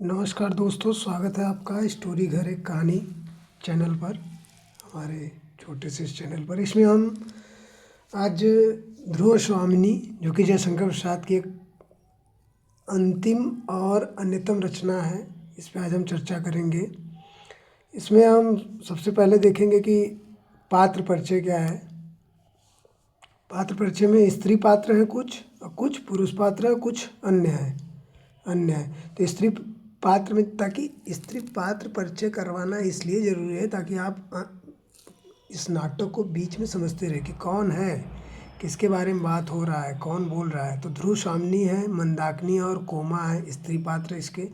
नमस्कार दोस्तों, स्वागत है आपका स्टोरी घर एक कहानी चैनल पर, हमारे छोटे से इस चैनल पर। इसमें हम आज ध्रुव स्वामिनी, जो कि जयशंकर प्रसाद की एक अंतिम और अन्यतम रचना है, इस पर आज हम चर्चा करेंगे। इसमें हम सबसे पहले देखेंगे कि पात्र परिचय क्या है। पात्र परिचय में स्त्री पात्र हैं कुछ, और कुछ पुरुष पात्र हैं, कुछ अन्य है। तो स्त्री पात्र में, ताकि स्त्री पात्र परिचय करवाना इसलिए ज़रूरी है ताकि आप इस नाटक को बीच में समझते रहे कि कौन है, किसके बारे में बात हो रहा है, कौन बोल रहा है। तो ध्रुव स्वामिनी है, मंदाकिनी और कोमा है स्त्री पात्र इसके।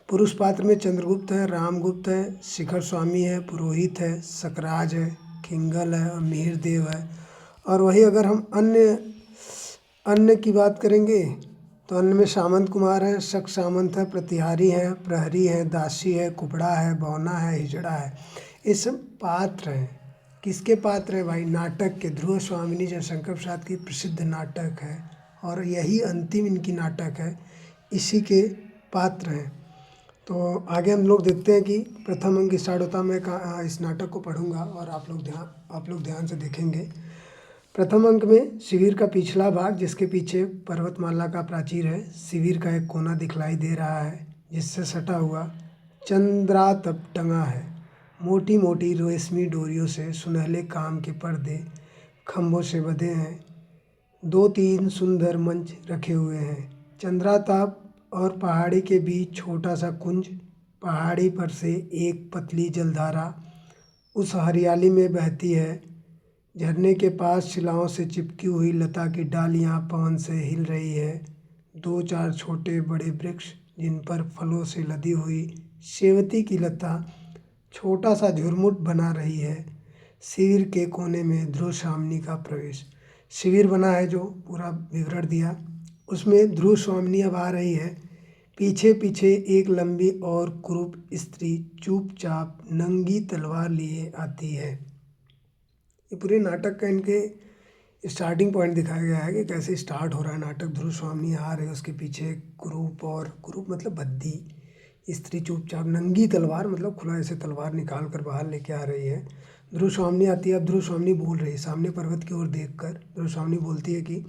पुरुष पात्र में चंद्रगुप्त है, रामगुप्त है, शिखर स्वामी है, पुरोहित है, सकराज है, खिंगल है और मिहिर देव है। और वही अगर हम अन्य की बात करेंगे तो अन्य में सामंत कुमार है, शक सामंत है, प्रतिहारी है, प्रहरी है, दासी है, कुपड़ा है, बौना है, हिजड़ा है। ये सब पात्र हैं। किसके पात्र हैं भाई? नाटक के। ध्रुव स्वामिनी जयशंकर प्रसाद की प्रसिद्ध नाटक है और यही अंतिम इनकी नाटक है, इसी के पात्र हैं। तो आगे हम लोग देखते हैं कि प्रथम अंक स्टार्ट होता है। मैं इस नाटक को पढ़ूंगा और आप लोग ध्यान से देखेंगे। प्रथम अंक में शिविर का पिछला भाग, जिसके पीछे पर्वतमाला का प्राचीर है। शिविर का एक कोना दिखलाई दे रहा है जिससे सटा हुआ चंद्रातप टंगा है। मोटी मोटी रेशमी डोरियों से सुनहले काम के पर्दे खंभों से बंधे हैं। 2-3 सुंदर मंच रखे हुए हैं। चंद्राताप और पहाड़ी के बीच छोटा सा कुंज। पहाड़ी पर से एक पतली जलधारा उस हरियाली में बहती है। झरने के पास शिलाओं से चिपकी हुई लता की डालियां पवन से हिल रही है। 2-4 छोटे बड़े वृक्ष, जिन पर फलों से लदी हुई सेवती की लता छोटा सा झुरमुट बना रही है। शिविर के कोने में ध्रुव स्वामिनी का प्रवेश। शिविर बना है, जो पूरा विवरण दिया, उसमें ध्रुव स्वामिनी अब आ रही है। पीछे पीछे एक लंबी और कुरूप स्त्री चुपचाप नंगी तलवार लिए आती है। ये पूरे नाटक का इनके स्टार्टिंग पॉइंट दिखाया गया है कि कैसे स्टार्ट हो रहा है नाटक। ध्रुव स्वामिनी आ रहे, उसके पीछे कुरूप मतलब बद्दी स्त्री चुपचाप, नंगी तलवार मतलब खुला ऐसे तलवार निकाल कर बाहर लेके आ रही है। ध्रुव स्वामिनी आती है। अब ध्रुव स्वामिनी बोल रही है सामने पर्वत की ओर देखकर। ध्रुव स्वामिनी बोलती है कि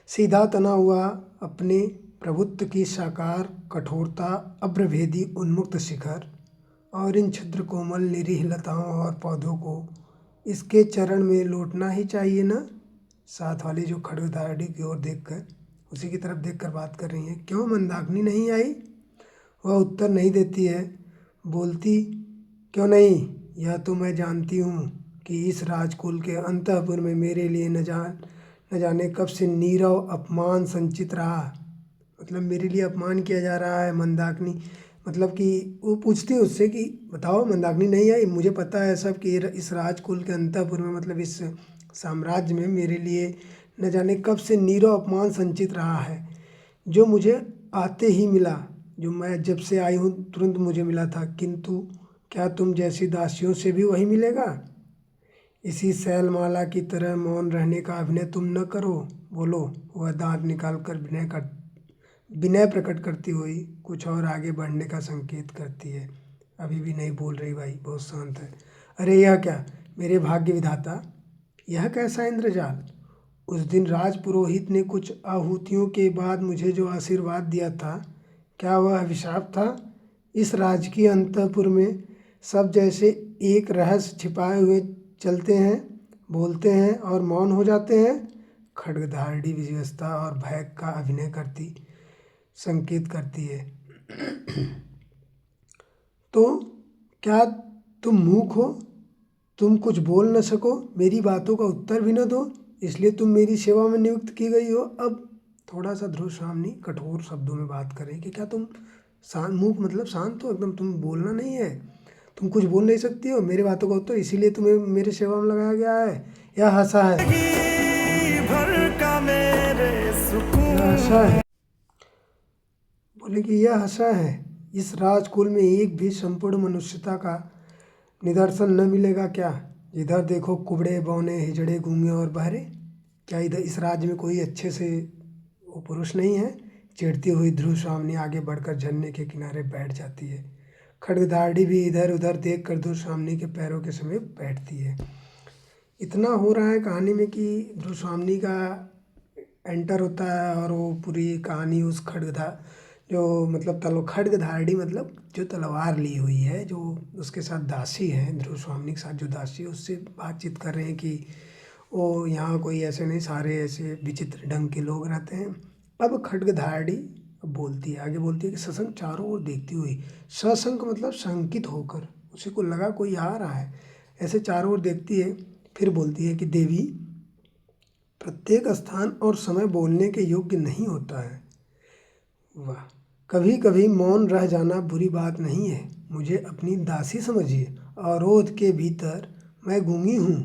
सीधा तना हुआ अपने प्रभुत्व की साकार कठोरता, अभ्रभेदी उन्मुक्त शिखर और इन क्षुद्र कोमल निरीह लताओं और पौधों को इसके चरण में लौटना ही चाहिए ना। साथ वाली जो खड़गधाड़ी की ओर देखकर, उसी की तरफ देखकर बात कर रही है। क्यों मंदाकिनी नहीं आई? वह उत्तर नहीं देती है। बोलती, क्यों नहीं? यह तो मैं जानती हूँ कि इस राजकुल के अंतःपुर में मेरे लिए न जाने कब से नीरव अपमान संचित रहा। मतलब मेरे लिए अपमान किया जा रहा है। मंदाकिनी मतलब कि वो पूछती है उससे कि बताओ, मंदाकिनी नहीं आई? मुझे पता है सब कि इस राजकुल के अंतःपुर में, मतलब इस साम्राज्य में मेरे लिए न जाने कब से नीरव अपमान संचित रहा है, जो मुझे आते ही मिला। जो मैं जब से आई हूँ तुरंत मुझे मिला था। किंतु क्या तुम जैसी दासियों से भी वही मिलेगा? इसी शैलमाला की तरह मौन रहने का अभिनय तुम न करो, बोलो। वह दांत निकाल कर विनय प्रकट करती हुई कुछ और आगे बढ़ने का संकेत करती है। अभी भी नहीं बोल रही भाई, बहुत शांत है। अरे यह क्या मेरे भाग्य विधाता, यह कैसा इंद्रजाल? उस दिन राजपुरोहित ने कुछ आहुतियों के बाद मुझे जो आशीर्वाद दिया था, क्या वह अभिशाप था? इस राजकीय अंतःपुर में सब जैसे एक रहस्य छिपाए हुए चलते हैं, बोलते हैं और मौन हो जाते हैं। खड्गधारणी विवशता और भय का अभिनय करती संकेत करती है। तो क्या तुम मूक हो? तुम कुछ बोल न सको, मेरी बातों का उत्तर भी न दो, इसलिए तुम मेरी सेवा में नियुक्त की गई हो। अब थोड़ा सा ध्रुव स्वामिनी कठोर शब्दों में बात करें कि क्या तुम मूक मतलब शांत हो एकदम, तुम बोलना नहीं है, तुम कुछ बोल नहीं सकती हो, मेरी बातों का उत्तर, इसीलिए तुम्हें मेरे सेवा में लगाया गया है। यह हंसा है, बोले कि यह हंसा है। इस राजकुल में एक भी संपूर्ण मनुष्यता का निदर्शन न मिलेगा क्या? इधर देखो, कुबड़े, बौने, हिजड़े, गूंगे और बहरे। क्या इधर इस राज्य में कोई अच्छे से वो पुरुष नहीं है? चिढ़ती हुई ध्रुव स्वामिनी आगे बढ़कर झरने के किनारे बैठ जाती है। खड्गधाड़ी भी इधर उधर देखकर ध्रुव स्वामिनी के पैरों के समीप बैठती है। इतना हो रहा है कहानी में कि ध्रुव स्वामिनी का एंटर होता है और वो पूरी कहानी उस खड्गधाड़ी मतलब जो तलवार ली हुई है, जो उसके साथ दासी है, ध्रुव स्वामिनी के साथ जो दासी है, उससे बातचीत कर रहे हैं कि वो यहाँ कोई ऐसे नहीं, सारे ऐसे विचित्र ढंग के लोग रहते हैं। अब खड्गधाड़ी बोलती है, आगे बोलती है कि सशंक चारों ओर देखती हुई, सशंक मतलब शंकित होकर, उसी को लगा कोई आ रहा है, ऐसे चारों ओर देखती है। फिर बोलती है कि देवी, प्रत्येक स्थान और समय बोलने के योग्य नहीं होता है। वाह, कभी कभी मौन रह जाना बुरी बात नहीं है। मुझे अपनी दासी समझिए, अवरोध के भीतर मैं गूंगी हूँ।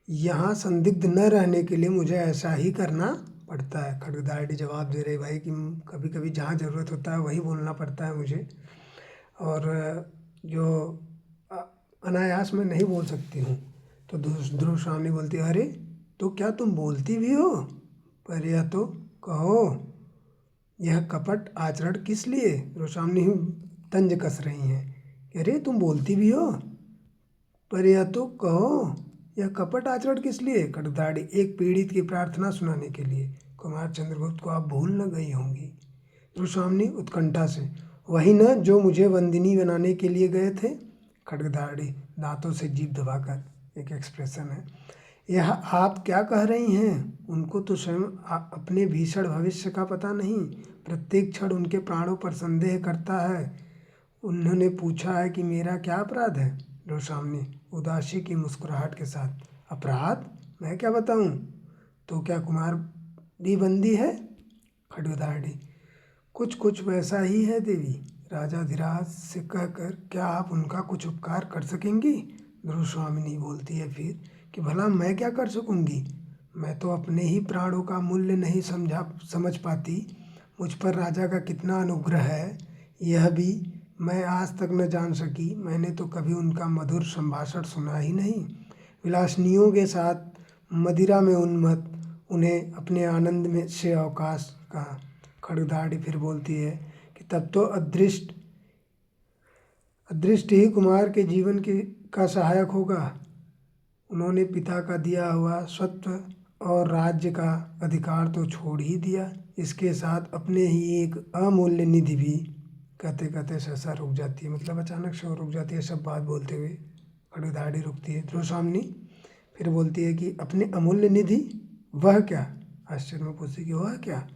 यहाँ संदिग्ध न रहने के लिए मुझे ऐसा ही करना पड़ता है। खड्गधाड़ी जवाब दे रही, भाई कि कभी कभी जहाँ ज़रूरत होता है वही बोलना पड़ता है मुझे, और जो अनायास में नहीं बोल सकती हूँ। तो ध्रुव स्वामिनी बोलती है, अरे तो क्या तुम बोलती भी हो? पर यह तो कहो, यह कपट आचरण किस लिए? ध्रुव स्वामिनी तंज कस रही हैं, अरे तुम बोलती भी हो, पर यह तो कहो, यह कपट आचरण किस लिए? खड्गधाड़ी, एक पीड़ित की प्रार्थना सुनाने के लिए। कुमार चंद्रगुप्त को आप भूल न गई होंगी। ध्रुव स्वामिनी उत्कंठा से, वही न जो मुझे वंदिनी बनाने के लिए गए थे? खड्गधाड़ी दांतों से जीभ दबाकर, एक एक्सप्रेशन है, यह आप क्या कह रही हैं? उनको तो स्वयं अपने भीषण भविष्य का पता नहीं, प्रत्येक क्षण उनके प्राणों पर संदेह करता है। उन्होंने पूछा है कि मेरा क्या अपराध है? ध्रुव स्वामिनी उदासी की मुस्कुराहट के साथ, अपराध? मैं क्या बताऊं? तो क्या कुमार भी बंदी है? खड्गधाड़ी, कुछ कुछ वैसा ही है देवी। राजाधिराज से कहकर क्या आप उनका कुछ उपकार कर सकेंगी? ध्रुव स्वामिनी बोलती है फिर कि भला मैं क्या कर सकूंगी? मैं तो अपने ही प्राणों का मूल्य नहीं समझ पाती। मुझ पर राजा का कितना अनुग्रह है, यह भी मैं आज तक न जान सकी। मैंने तो कभी उनका मधुर संभाषण सुना ही नहीं। विलासनियों के साथ मदिरा में उन्मत्त उन्हें अपने आनंद में से अवकाश कहाँ? खड्गधाड़ी फिर बोलती है कि तब तो अदृष्ट ही कुमार के जीवन का सहायक होगा। उन्होंने पिता का दिया हुआ स्वत्व और राज्य का अधिकार तो छोड़ ही दिया, इसके साथ अपने ही एक अमूल्य निधि भी। कहते कहते सहसा रुक जाती है, मतलब अचानक से वो रुक जाती है, सब बात बोलते हुए खड्गधाड़ी रुकती है। ध्रुव स्वामिनी फिर बोलती है कि अपने अमूल्य निधि? वह क्या? आश्चर्य में पूछती कि वह क्या?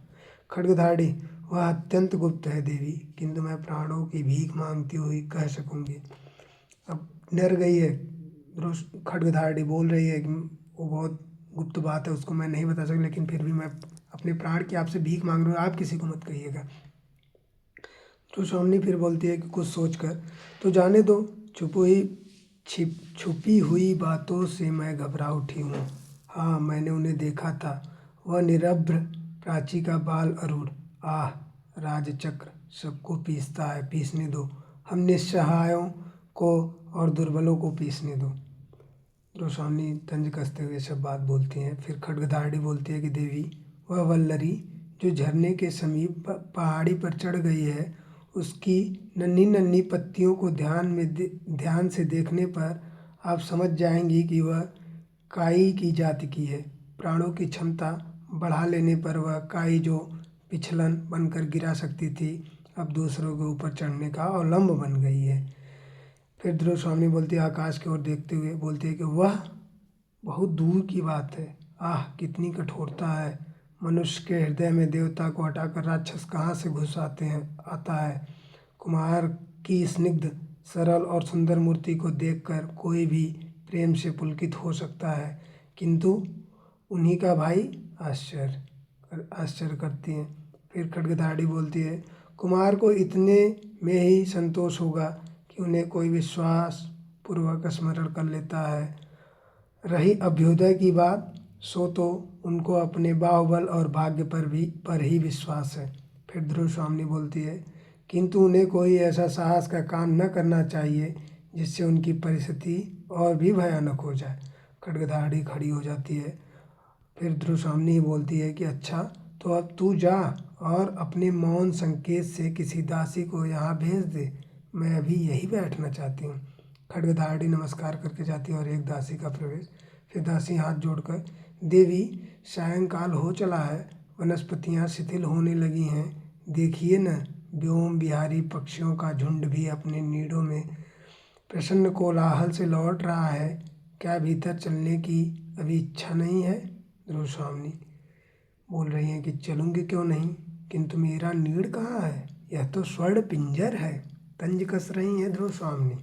खड्गधाड़ी, वह अत्यंत गुप्त है देवी, किंतु मैं प्राणों की भीख मांगती हुई कह सकूंगी। अब डर गई है खड्गधाड़ी, बोल रही है कि वो बहुत गुप्त बात है, उसको मैं नहीं बता सकती, लेकिन फिर भी मैं अपने प्राण की आपसे भीख मांग रही हूँ, आप किसी को मत कहिएगा। तो स्वामिनी फिर बोलती है कि कुछ सोच कर, तो जाने दो, छुपी हुई बातों से मैं घबरा उठी हूँ। हाँ, मैंने उन्हें देखा था, वह निरभ्र प्राची का बाल अरूढ़, आह, राजचक्र सबको पीसता है, पीसने दो, हम निस्सहायों को और दुर्बलों को पीसने दो। ध्रुव स्वामिनी तंज कसते हुए सब बात बोलती हैं। फिर खड्गधाड़ी बोलती है कि देवी, वह वल्लरी जो झरने के समीप पहाड़ी पर चढ़ गई है, उसकी नन्ही नन्ही पत्तियों को ध्यान से देखने पर आप समझ जाएंगी कि वह काई की जाति की है। प्राणों की क्षमता बढ़ा लेने पर वह काई जो पिछलन बनकर गिरा सकती थी, अब दूसरों के ऊपर चढ़ने का अवलंब बन गई है। फिर ध्रुव स्वामिनी बोलती है, आकाश की ओर देखते हुए बोलती है कि वह बहुत दूर की बात है। आह, कितनी कठोरता है! मनुष्य के हृदय में देवता को हटाकर राक्षस कहाँ से घुस आता है। कुमार की स्निग्ध, सरल और सुंदर मूर्ति को देखकर कोई भी प्रेम से पुलकित हो सकता है, किंतु उन्हीं का भाई आश्चर्य करती हैं। फिर खड्गधाड़ी बोलती है, कुमार को इतने में ही संतोष होगा कि उन्हें कोई विश्वास पूर्वक स्मरण कर लेता है। रही अभ्युदय की बात, सो तो उनको अपने बाहुबल और भाग्य पर ही विश्वास है। फिर ध्रुव स्वामिनी बोलती है, किंतु उन्हें कोई ऐसा साहस का काम न करना चाहिए जिससे उनकी परिस्थिति और भी भयानक हो जाए। खड्गधाड़ी खड़ी हो जाती है। फिर ध्रुव स्वामिनी बोलती है कि अच्छा, तो अब तू जा और अपने मौन संकेत से किसी दासी को यहाँ भेज दे, मैं अभी यही बैठना चाहती हूँ। खड्गधाड़ी नमस्कार करके जाती है और एक दासी का प्रवेश। फिर दासी हाथ जोड़कर, देवी सायंकाल हो चला है, वनस्पतियाँ शिथिल होने लगी हैं, देखिए न व्योम विहारी पक्षियों का झुंड भी अपने नीड़ों में प्रसन्न कोलाहल से लौट रहा है, क्या भीतर चलने की अभी इच्छा नहीं है? ध्रुव स्वामिनी बोल रही हैं कि चलूँगी क्यों नहीं, किंतु मेरा नीड़ कहाँ है? यह तो स्वर्ण पिंजर है। तंज कस रही हैं ध्रुव स्वामिनी।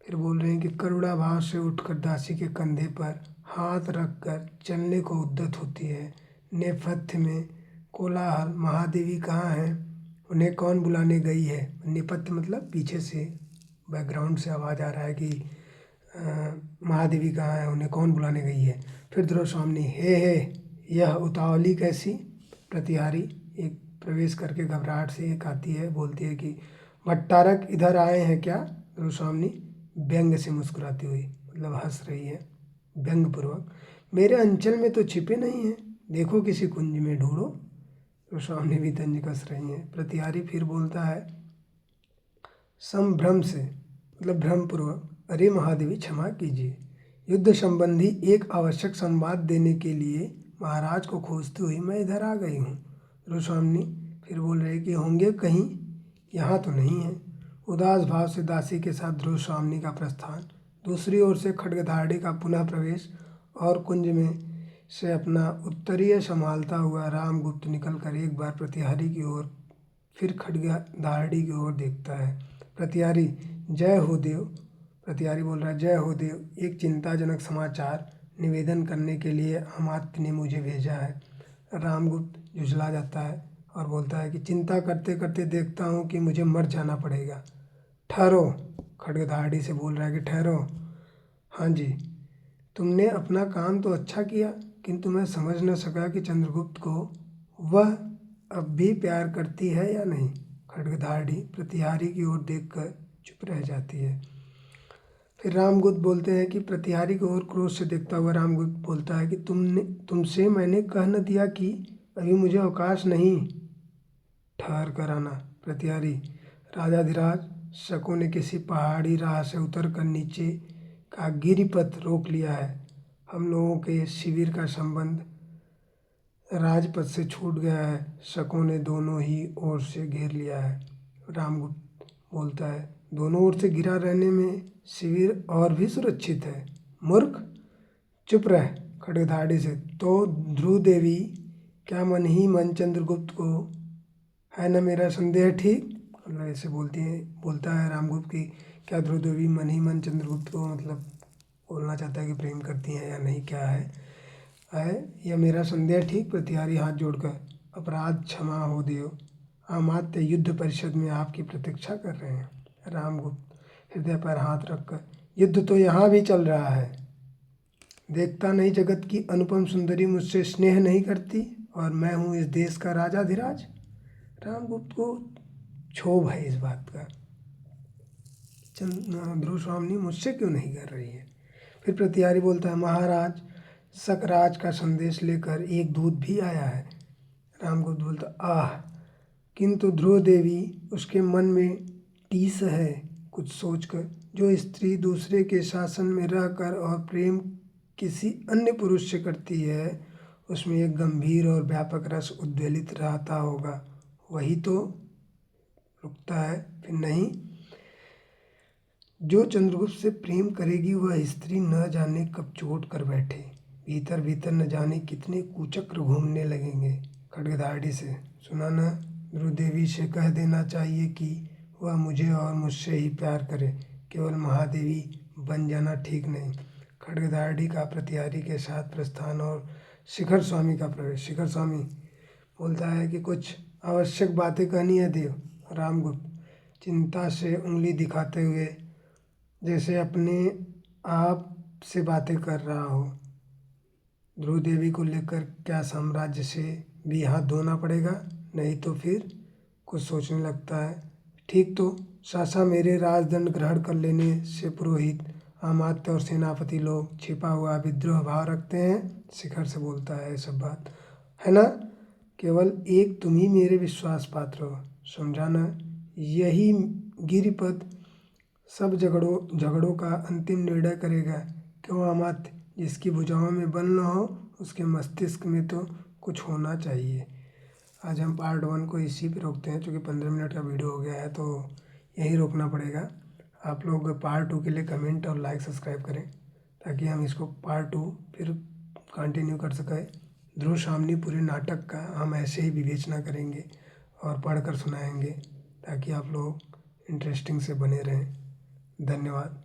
फिर बोल रहे हैं कि करुणा भाव से उठकर दासी के कंधे पर हाथ रखकर चलने को उद्यत होती है। नेपथ्य में कोलाहल, महादेवी कहाँ हैं? उन्हें कौन बुलाने गई है? नेपथ्य मतलब पीछे से बैकग्राउंड से आवाज़ आ रहा है कि महादेवी कहाँ है, उन्हें कौन बुलाने गई है? फिर ध्रुव स्वामिनी, हे यह उतावली कैसी? प्रतिहारी एक प्रवेश करके घबराहट से एक आती है, बोलती है कि भट्टारक इधर आए हैं क्या? ध्रुव स्वामिनी व्यंग से मुस्कुराती हुई, मतलब हंस रही है व्यंग पूर्वक, मेरे अंचल में तो छिपे नहीं हैं, देखो किसी कुंज में ढूंढो। ध्रुव स्वामिनी भी तंज कस रही हैं। प्रतिहारी फिर बोलता है संभ्रम से, मतलब भ्रमपूर्वक, अरे महादेवी क्षमा कीजिए, युद्ध संबंधी एक आवश्यक संवाद देने के लिए महाराज को खोजते हुए मैं इधर आ गई हूँ। ध्रुव स्वामिनी फिर बोल रहे कि होंगे कहीं, यहाँ तो नहीं है। उदास भाव से दासी के साथ ध्रुव स्वामिनी का प्रस्थान। दूसरी ओर से खड्गधाड़ी का पुनः प्रवेश और कुंज में से अपना उत्तरीय संभालता हुआ रामगुप्त निकलकर एक बार प्रतिहारी की ओर फिर खड्गधाड़ी की ओर देखता है। प्रतिहारी, जय हो देव। प्रतिहारी बोल रहा है, जय हो देव, एक चिंताजनक समाचार निवेदन करने के लिए अमात्य ने मुझे भेजा है। रामगुप्त झुंझला जाता है और बोलता है कि चिंता करते करते देखता हूँ कि मुझे मर जाना पड़ेगा। ठहरो, खड्गधाड़ी से बोल रहा है कि ठहरो। हाँ जी, तुमने अपना काम तो अच्छा किया, किंतु मैं समझ न सका कि चंद्रगुप्त को वह अब भी प्यार करती है या नहीं। खड्गधाड़ी प्रतिहारी की ओर देखकर चुप रह जाती है। फिर रामगुप्त बोलते हैं कि प्रतिहारी की ओर क्रोध से देखता हुआ रामगुप्त बोलता है कि तुमसे मैंने कह न दिया कि अभी मुझे अवकाश नहीं। ठहर कर आना। प्रतिहारी, राजाधिराज शकों ने किसी पहाड़ी राह से उतरकर नीचे का गिरिपथ रोक लिया है। हम लोगों के शिविर का संबंध राजपथ से छूट गया है। शकों ने दोनों ही ओर से घेर लिया है। रामगुप्त बोलता है, दोनों ओर से घिरा रहने में शिविर और भी सुरक्षित है। मूर्ख, चुप रह। खड्गधाड़ी से, तो ध्रुव देवी क्या मन ही मन चंद्रगुप्त को है न मेरा संदेह ठीक? मतलब ऐसे बोलता है रामगुप्त की क्या ध्रुव देवी मन ही मन चंद्रगुप्त को मतलब बोलना चाहता है कि प्रेम करती हैं या नहीं, क्या है यह मेरा संदेह ठीक? प्रतिहारी हाथ जोड़कर, अपराध क्षमा हो देव, अमात्य युद्ध परिषद में आपकी प्रतीक्षा कर रहे हैं। रामगुप्त हृदय पर हाथ रखकर, युद्ध तो यहाँ भी चल रहा है, देखता नहीं जगत की अनुपम सुंदरी मुझसे स्नेह नहीं करती और मैं हूँ इस देश का राजाधिराज। रामगुप्त को क्षोभ है इस बात का, ध्रुव स्वामिनी मुझसे क्यों नहीं कर रही है। फिर प्रतिहारी बोलता है, महाराज सकराज का संदेश लेकर एक दूत भी आया है। रामगुप्त बोलता, आह, किंतु ध्रुव देवी उसके मन में टीस है कुछ सोचकर, जो स्त्री दूसरे के शासन में रहकर और प्रेम किसी अन्य पुरुष से करती है उसमें एक गंभीर और व्यापक रस उद्वेलित रहता होगा, वही तो रुकता है। फिर नहीं, जो चंद्रगुप्त से प्रेम करेगी वह स्त्री न जाने कब चोट कर बैठे, भीतर भीतर न जाने कितने कुचक्र घूमने लगेंगे। खड्गधाड़ी से, सुना न, ध्रुव देवी से कह देना चाहिए कि वह मुझे और मुझसे ही प्यार करे, केवल महादेवी बन जाना ठीक नहीं। खड्गधाड़ी का प्रतिहारी के साथ प्रस्थान और शिखर स्वामी का प्रवेश। शिखर स्वामी बोलता है कि कुछ आवश्यक बातें कहनी है देव। रामगुप्त चिंता से उंगली दिखाते हुए जैसे अपने आप से बातें कर रहा हो, ध्रुव देवी को लेकर क्या साम्राज्य से भी हाथ धोना पड़ेगा? नहीं तो फिर कुछ सोचने लगता है, ठीक तो सहसा मेरे राजदंड ग्रहण कर लेने से पुरोहित, अमात्य और सेनापति लोग छिपा हुआ विद्रोह भाव रखते हैं। शिखर से बोलता है सब बात है ना, केवल एक तुम ही मेरे विश्वास पात्र हो। समझाना यही गिरिपथ सब झगड़ों का अंतिम निर्णय करेगा। क्यों अमत, जिसकी भुजाओं में बल न हो उसके मस्तिष्क में तो कुछ होना चाहिए। आज हम पार्ट 1 को इसी पे रोकते हैं, क्योंकि 15 मिनट का वीडियो हो गया है तो यहीं रोकना पड़ेगा। आप लोग पार्ट 2 के लिए कमेंट और लाइक सब्सक्राइब करें ताकि हम इसको पार्ट 2 फिर कंटिन्यू कर सकें। ध्रुवशामनी पूरे नाटक का हम ऐसे ही विवेचना करेंगे और पढ़कर सुनाएंगे ताकि आप लोग इंटरेस्टिंग से बने रहें। धन्यवाद।